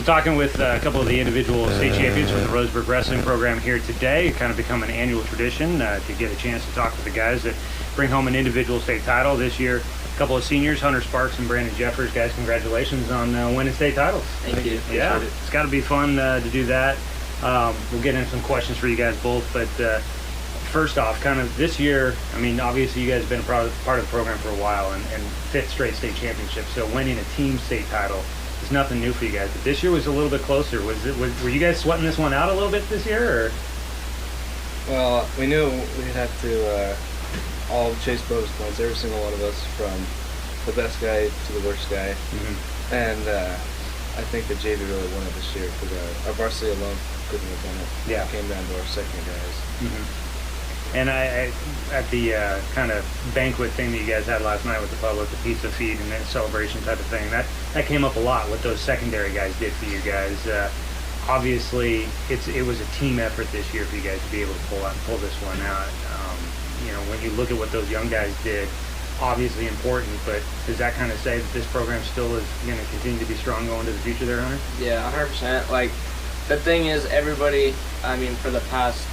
So talking with a couple of the individual state champions from the Roseburg wrestling program here today, it kind of become an annual tradition to get a chance to talk with the guys that bring home an individual state title. This year, a couple of seniors, Hunter Sparks and Brandon Jeffers. Guys, congratulations on winning state titles. Thank you. Yeah, it's got to be fun to do that. We'll get into some questions for you guys both, but first off, kind of this year, I mean, obviously you guys have been a part of the program for a while and fifth straight state championship, so winning a team state title is nothing new for you guys. But this year was a little bit closer. Were you guys sweating this one out a little bit this year? Or? Well, we knew we'd have to all chase bonus points, every single one of us, from the best guy to the worst guy. Mm-hmm. And I think the JV really won it this year because our varsity alone couldn't have done it. Yeah. It came down to our second guys. Mm-hmm. And I at the kind of banquet thing that you guys had last night with the public, the pizza feed and that celebration type of thing, that came up a lot, what those secondary guys did for you guys. Obviously, it was a team effort this year for you guys to be able to pull this one out. When you look at what those young guys did, obviously important, but does that kind of say that this program still is going to continue to be strong going into the future there, Hunter? Yeah, 100%. Like, the thing is, everybody, I mean, for the past,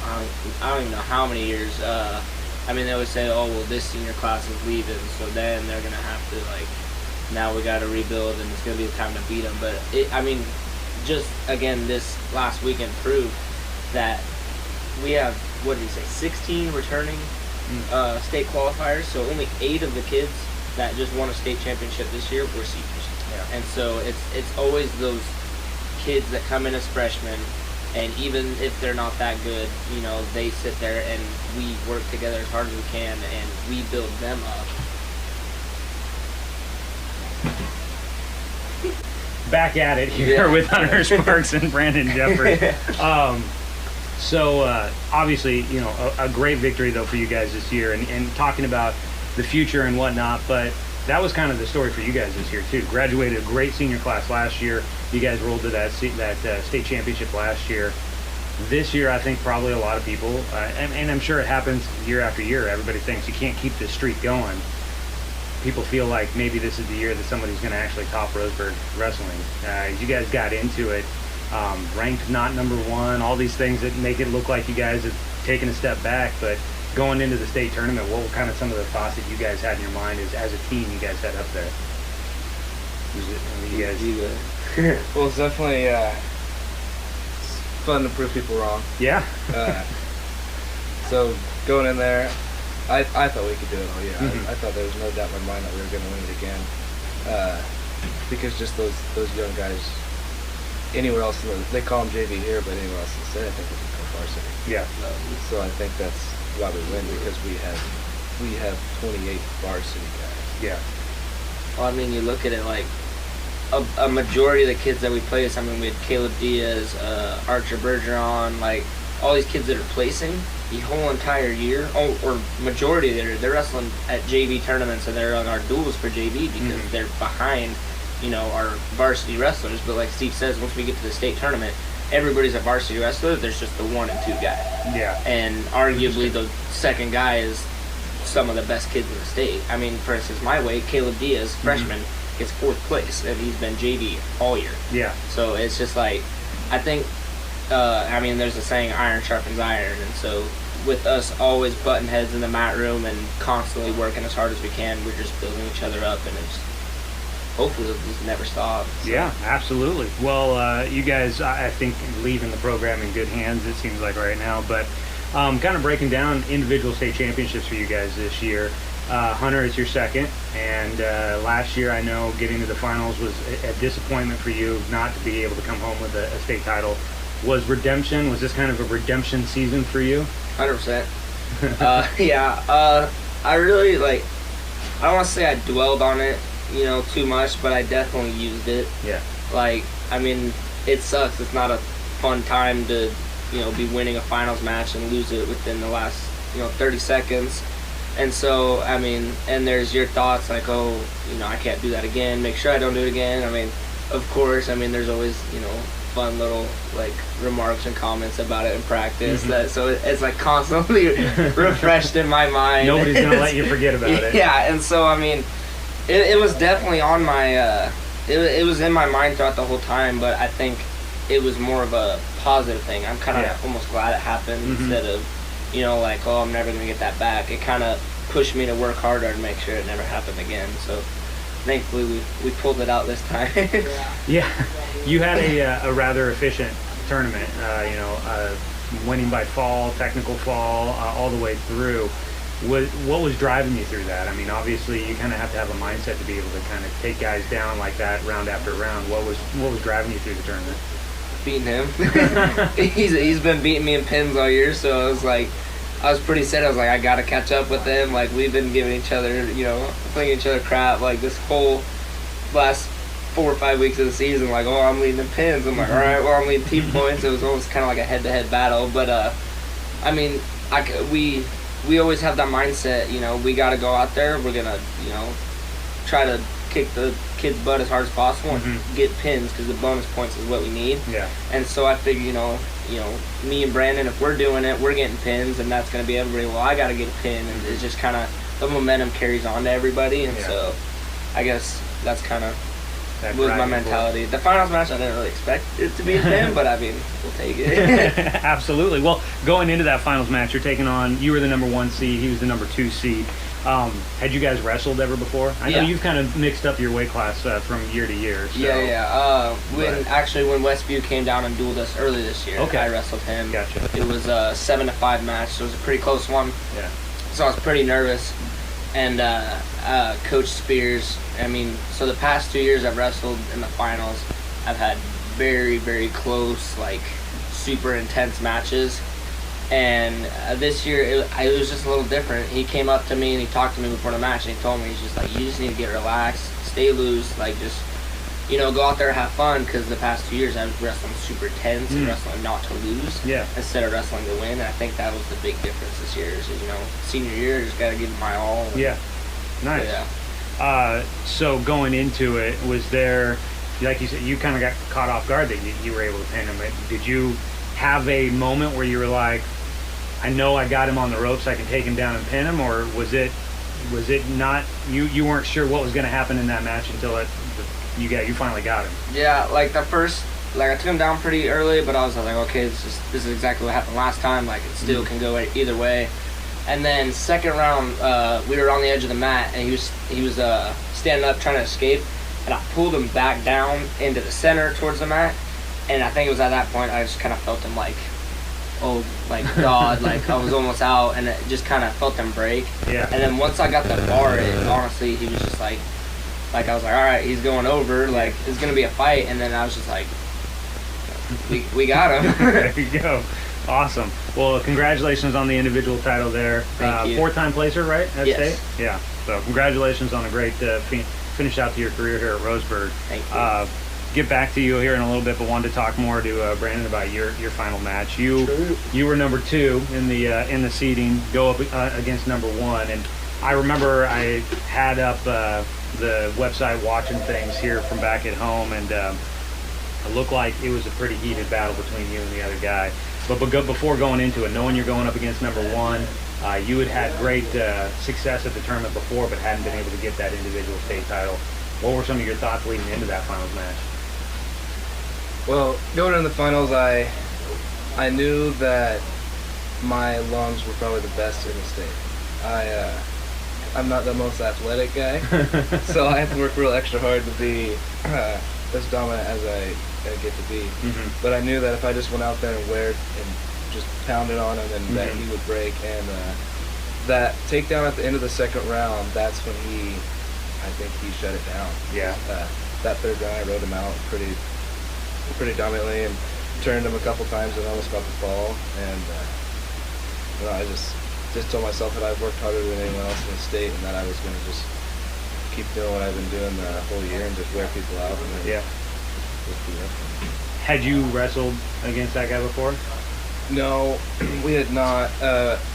I don't even know how many years, they always say, oh, well, this senior class is leaving, so then they're going to have to, now we got to rebuild, and it's going to be the time to beat them. But, just, again, this last weekend proved that we have, 16 returning state qualifiers, so only 8 of the kids that just won a state championship this year were seniors. Yeah. And so it's always those kids that come in as freshmen, and even if they're not that good, they sit there and we work together as hard as we can and we build them up. Back at it here with Hunter Sparks and Brandon Jeffers. So obviously, a great victory though for you guys this year, and talking about the future and whatnot, but that was kind of the story for you guys this year too. Graduated a great senior class last year. You guys rolled to that state championship last year. This year, I think probably a lot of people, and I'm sure it happens year after year, everybody thinks you can't keep this streak going. People feel like maybe this is the year that somebody's going to actually top Roseburg wrestling. You guys got into it, ranked not number one, all these things that make it look like you guys have taken a step back, but going into the state tournament, what were kind of some of the thoughts that you guys had in your mind as a team you guys had up there? Well, it's definitely fun to prove people wrong. Yeah. So going in there, I thought we could do it all year. Mm-hmm. I thought there was no doubt in my mind that we were going to win it again, because just those young guys. Anywhere else, they call them JV here, but anywhere else in the state, I think we can go varsity. Yeah. So I think that's why we win, because we have 28 varsity guys. Yeah. Well, you look at it like a majority of the kids that we placed. We had Caleb Diaz, Archer Bergeron, like all these kids that are placing the whole entire year, or majority they're wrestling at JV tournaments, and they're on our duels for JV because they're behind, our varsity wrestlers. But like Steve says, once we get to the state tournament, everybody's a varsity wrestler. There's just the 1 and 2 guy. Yeah. And arguably the second guy is some of the best kids in the state. For instance, my way, Caleb Diaz, freshman, gets 4th place, and he's been JV all year. Yeah. So it's just like, I think, there's a saying, iron sharpens iron, and so with us always butting heads in the mat room and constantly working as hard as we can, we're just building each other up, and it's hopefully it'll just never stop. So. Yeah, absolutely. Well, you guys, I think, leaving the program in good hands, it seems like right now. But kind of breaking down individual state championships for you guys this year. Hunter, it's your second. And last year, I know getting to the finals was a disappointment for you not to be able to come home with a state title. Was this kind of a redemption season for you? 100%. I really, I don't want to say I dwelled on it, too much, but I definitely used it. Yeah. It sucks. It's not a fun time to, be winning a finals match and lose it within the last, 30 seconds. And so, and there's your thoughts like, oh, I can't do that again. Make sure I don't do it again. Of course, there's always, fun little, remarks and comments about it in practice. So it's, constantly refreshed in my mind. Nobody's going to let you forget about it. Yeah, and so, it was definitely on my it was in my mind throughout the whole time, but I think it was more of a positive thing. I'm kind of almost glad it happened instead of, like, oh, I'm never going to get that back. It kind of pushed me to work harder to make sure it never happened again. So thankfully we pulled it out this time. Yeah, you had a rather efficient tournament, winning by fall, technical fall, all the way through. What was driving you through that? I mean, obviously you kind of have to have a mindset to be able to kind of take guys down like that round after round. What was driving you through the tournament? Beating him. He's been beating me in pins all year, so I was pretty set. I was like, I gotta catch up with him. Like, we've been giving each other, flinging each other crap. Like, this whole last 4 or 5 weeks of the season, like, oh, I'm leading in pins. I'm like, all right, well, I'm leading team points. It was almost kind of like a head-to-head battle. But I mean, we always have that mindset. We gotta go out there. We're gonna, try to kick the kid's butt as hard as possible and get pins, because the bonus points is what we need. Yeah. And so I figure, me and Brandon, if we're doing it, we're getting pins, and that's going to be everybody. Well, I got to get a pin, and it's just kind of the momentum carries on to everybody, and so I guess that's kind of was my mentality. The finals match, I didn't really expect it to be a pin, but I mean, we'll take it. Absolutely. Well, going into that finals match, you're taking on, you were the number 1 seed, he was the number 2 seed. Had you guys wrestled ever before? I know you've kind of mixed up your weight class from year to year. So. Yeah. When Westview came down and dueled us early this year, I wrestled him. Gotcha. It was a 7-5 match, so it was a pretty close one. Yeah. So I was pretty nervous. And Coach Spears, I mean, so the past 2 years I've wrestled in the finals, I've had very, very close, like, super intense matches. And this year, it was just a little different. He came up to me and he talked to me before the match, and he told me, he's just like, you just need to get relaxed, stay loose, like, just, go out there and have fun, because the past 2 years I was wrestling super tense and wrestling not to lose instead of wrestling to win. And I think that was the big difference this year is, senior year, I just got to give it my all. Yeah. Nice. Yeah. So going into it, was there, like you said, you kind of got caught off guard that you were able to pin him. Did you have a moment where you were like, I know I got him on the ropes, I can take him down and pin him, or was it not, you weren't sure what was going to happen in that match until you finally got him? Yeah, like the first, like I took him down pretty early, but I was like, okay, this is exactly what happened last time. Like, it still can go either way. And then second round, we were on the edge of the mat, and he was standing up trying to escape, and I pulled him back down into the center towards the mat. And I think it was at that point I just kind of felt him like, oh, like God, like I was almost out, and it just kind of felt him break. Yeah. And then once I got the bar in, honestly, he was just like I was like, all right, he's going over, like it's gonna be a fight. And then I was just like, we got him. There you go. Awesome. Well, congratulations on the individual title there. Thank you. 4-time placer, right? At yes. State? Yeah. So congratulations on a great finish out to your career here at Roseburg. Thank you. Get back to you here in a little bit, but wanted to talk more to Brandon about your final match. You were number 2 in the seeding, go up against number 1, and I remember I had up the website watching things here from back at home, and it looked like it was a pretty heated battle between you and the other guy. But before going into it, knowing you're going up against number 1, you had great success at the tournament before, but hadn't been able to get that individual state title. What were some of your thoughts leading into that finals match? Well, going into the finals, I knew that my lungs were probably the best in the state. I'm not the most athletic guy, so I have to work real extra hard to be as dominant as I get to be. But I knew that if I just went out there and just pounded on him, and that he would break. And that takedown at the end of the second round, that's when I think he shut it down. Yeah. That third round, I rode him out pretty dominantly and turned him a couple times and almost got the fall. And I just told myself that I've worked harder than anyone else in the state, and that I was going to just keep doing what I've been doing the whole year and just wear people out. And then just be wrestling. Had you wrestled against that guy before? No, we had not.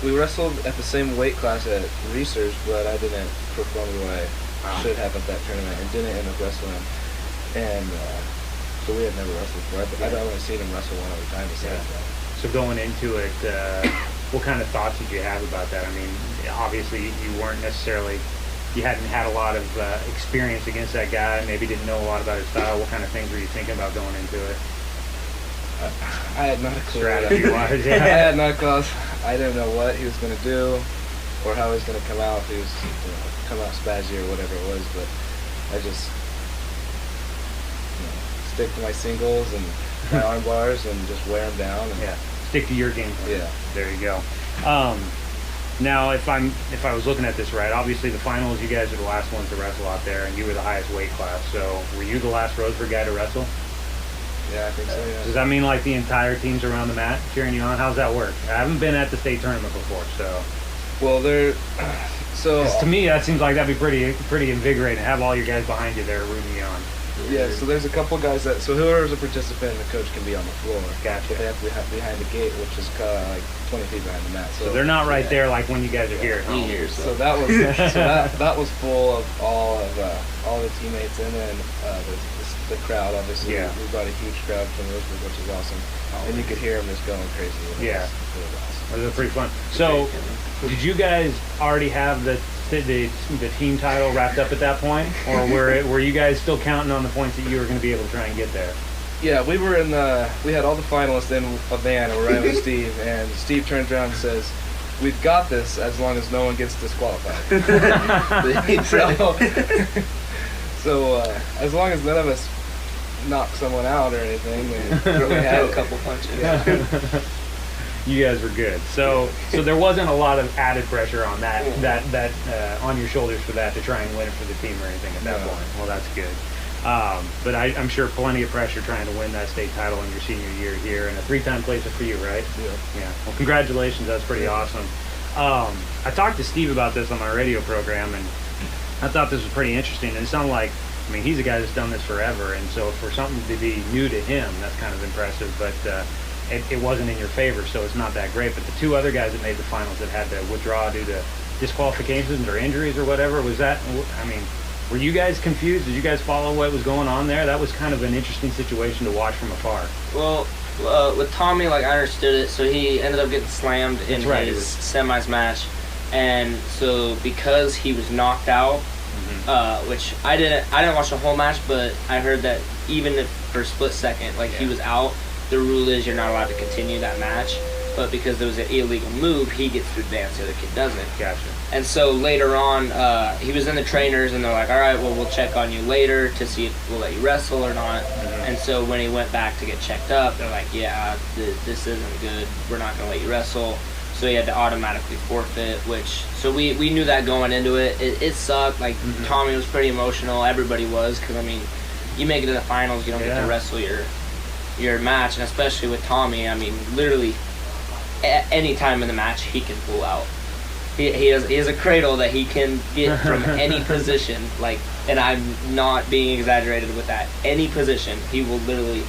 We wrestled at the same weight class at Research, but I didn't perform the way I should have at that tournament, and didn't end up wrestling. And so we had never wrestled before. I'd only seen him wrestle one other time besides that. So going into it, what kind of thoughts did you have about that? I mean, obviously you weren't necessarily you hadn't had a lot of experience against that guy, maybe didn't know a lot about his style, what kind of things were you thinking about going into it? I had not a clue. Strategy-wise, yeah. I had not a clue. I didn't know what he was going to do or how he was going to come out, if he was come out spazzy or whatever it was, but I just stick to my singles and my arm bars and just wear them down. And yeah, stick to your game plan. Yeah. There you go. Now, if I was looking at this right, obviously the finals, you guys are the last ones to wrestle out there, and you were the highest weight class. So, were you the last Roseburg guy to wrestle? Yeah, I think so. Yeah. Does that mean like the entire team's around the mat cheering you on? How's that work? I haven't been at the state tournament before, so. Well, so 'cause to me, that seems like that'd be pretty invigorating to have all your guys behind you there rooting you on. Yeah, so there's a couple guys so whoever's a participant, the coach can be on the floor. Gotcha. But they have to be behind the gate, which is like 20 feet behind the mat. So they're not right there like when you guys are here at home. So that was that was full of all the teammates, and then the crowd. Obviously, Yeah. we brought a huge crowd from Roseburg, which is awesome, and you could hear them just going crazy. Yeah. It was awesome. It was pretty fun. So, did you guys already have the team title wrapped up at that point, or were you guys still counting on the points that you were going to be able to try and get there? Yeah, we were we had all the finalists in a van, and we're riding with Steve, and Steve turns around and says, "We've got this as long as no one gets disqualified." so as long as none of us knock someone out or anything, we had a couple punches. Yeah. You guys were good. So there wasn't a lot of added pressure on that on your shoulders for that to try and win it for the team or anything at that point. Well, that's good. But I'm sure plenty of pressure trying to win that state title in your senior year here, and a 3-time placer for you, right? Yeah. Yeah. Well, congratulations. That's pretty awesome. I talked to Steve about this on my radio program, and I thought this was pretty interesting. And it sounded like, I mean, he's a guy that's done this forever, and so for something to be new to him, that's kind of impressive. But it wasn't in your favor, so it's not that great. But the two other guys that made the finals that had to withdraw due to disqualifications or injuries or whatever, was that, I mean, were you guys confused? Did you guys follow what was going on there? That was kind of an interesting situation to watch from afar. Well, with Tommy, like, I understood it. So he ended up getting slammed in his semis match. And so because he was knocked out, which I didn't watch the whole match, but I heard that even if for a split second, like, he was out, the rule is you're not allowed to continue that match. But because there was an illegal move, he gets to advance, the other kid doesn't. Gotcha. And so later on, he was in the trainers, and they're like, all right, well, we'll check on you later to see if we'll let you wrestle or not. And so when he went back to get checked up, they're like, yeah, this isn't good. We're not going to let you wrestle. So he had to automatically forfeit, so we knew that going into it. It sucked. Like, Tommy was pretty emotional. Everybody was, because, I mean, you make it to the finals, you don't get to wrestle your match. And especially with Tommy, I mean, literally any time in the match, he can pull out. He has a cradle that he can get from any position, like, and I'm not being exaggerated with that. Any position, he will literally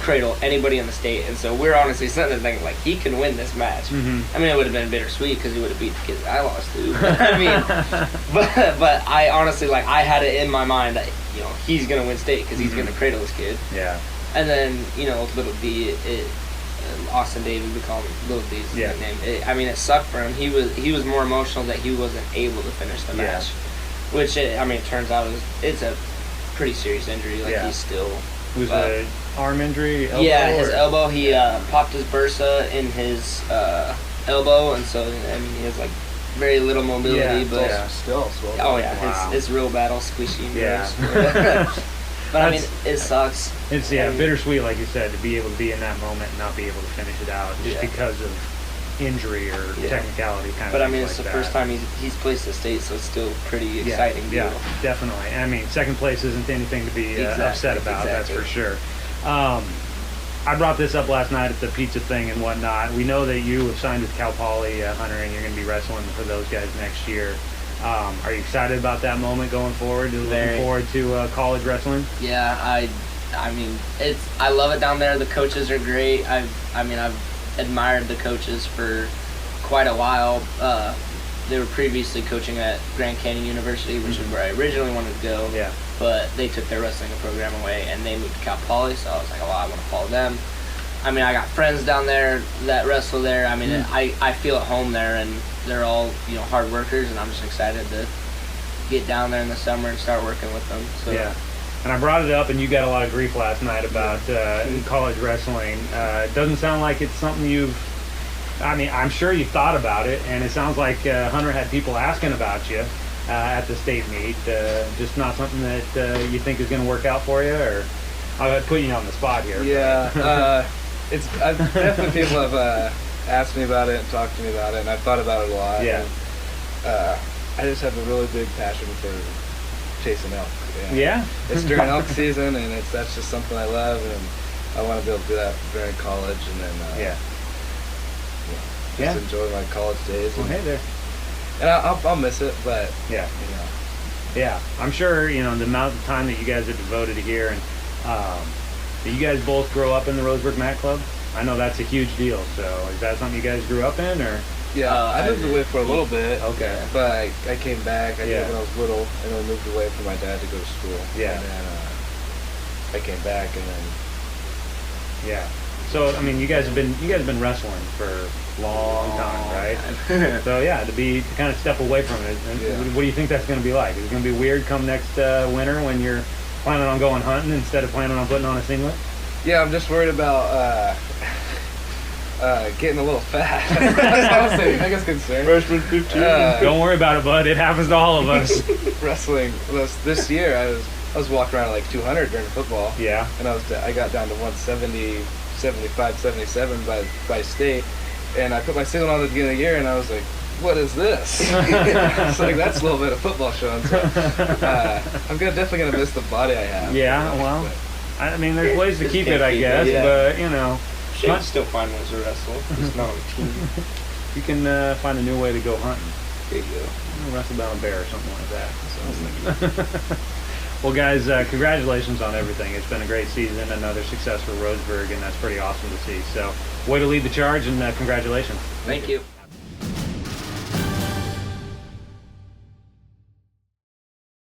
cradle anybody in the state. And so we're honestly sitting there thinking, like, he can win this match. I mean, it would have been bittersweet because he would have beat the kids I lost to. But, I mean, but I honestly, like, I had it in my mind that, you know, he's gonna win state because he's gonna cradle this kid. Yeah. And then, you know, Little D, Austin David, we call him Little D's nickname. I mean, it sucked for him. He was more emotional that he wasn't able to finish the match, which it turns out it's a pretty serious injury. Like, he's still. It was an arm injury. Elbow, his elbow. He popped his bursa in his elbow, and so I mean he has like very little mobility, but still swollen. Oh yeah, it's real bad, all squishy. But I mean, it sucks. It's bittersweet, like you said, to be able to be in that moment and not be able to finish it out just because of injury or technicality kind of. But I mean, it's the first time he's placed the state, so it's still pretty exciting. Yeah, definitely. I mean, second place isn't anything to be upset about. That's for sure. I brought this up last night at the pizza thing and whatnot. We know that you have signed with Cal Poly, Hunter, and you're going to be wrestling for those guys next year. Are you excited about that moment going forward? Looking forward to college wrestling? Yeah, I mean, I love it down there. The coaches are great. I've admired the coaches for quite a while. They were previously coaching at Grand Canyon University, which is where I originally wanted to go. Yeah. But they took their wrestling program away, and they moved to Cal Poly, so I was like, oh, I want to follow them. I mean, I got friends down there that wrestle there. I mean, I feel at home there, and they're all, you know, hard workers, and I'm just excited to get down there in the summer and start working with them. So. Yeah. And I brought it up, and you got a lot of grief last night about college wrestling. It doesn't sound like it's something you've. I mean, I'm sure you thought about it, and it sounds like Hunter had people asking about you at the state meet. Just not something that you think is going to work out for you, or I'll put you on the spot here. Yeah, definitely people have asked me about it and talked to me about it, and I've thought about it a lot. Yeah. And, I just have a really big passion for chasing elk. Yeah. It's during elk season, and that's just something I love, and I want to be able to do that during college, and then just enjoy my college days. Well, hey there. And I'll miss it, but yeah, yeah. I'm sure the amount of time that you guys have devoted here, and did you guys both grow up in the Roseburg Mat Club? I know that's a huge deal. So is that something you guys grew up in, or? Yeah, I moved away for a little bit. Okay. But I came back. I did when I was little, and then moved away from my dad to go to school. Yeah. And then I came back, and then. Yeah. So I mean, you guys have been wrestling for a long time, right? So yeah, to kind of step away from it. What do you think that's going to be like? Is it going to be weird come next winter when you're planning on going hunting instead of planning on putting on a singlet? Yeah, I'm just worried about. Getting a little fat. That's honestly the biggest concern. Freshman 15. Don't worry about it, bud. It happens to all of us. Wrestling. This year, I was walking around at like 200 during football. Yeah. And I got down to 170, 75, 77 by state. And I put my singlet on at the beginning of the year, and I was like, what is this? It's like, that's a little bit of football showing. So, I'm definitely going to miss the body I have. Yeah, well, I mean, there's ways to keep it, I guess, but, Shane's still find ways to wrestle. It's not on the team. You can find a new way to go hunting. There you go. Wrestle down a bear or something like that. Well, guys, congratulations on everything. It's been a great season, another success for Roseburg, and that's pretty awesome to see. So, way to lead the charge, and congratulations. Thank you.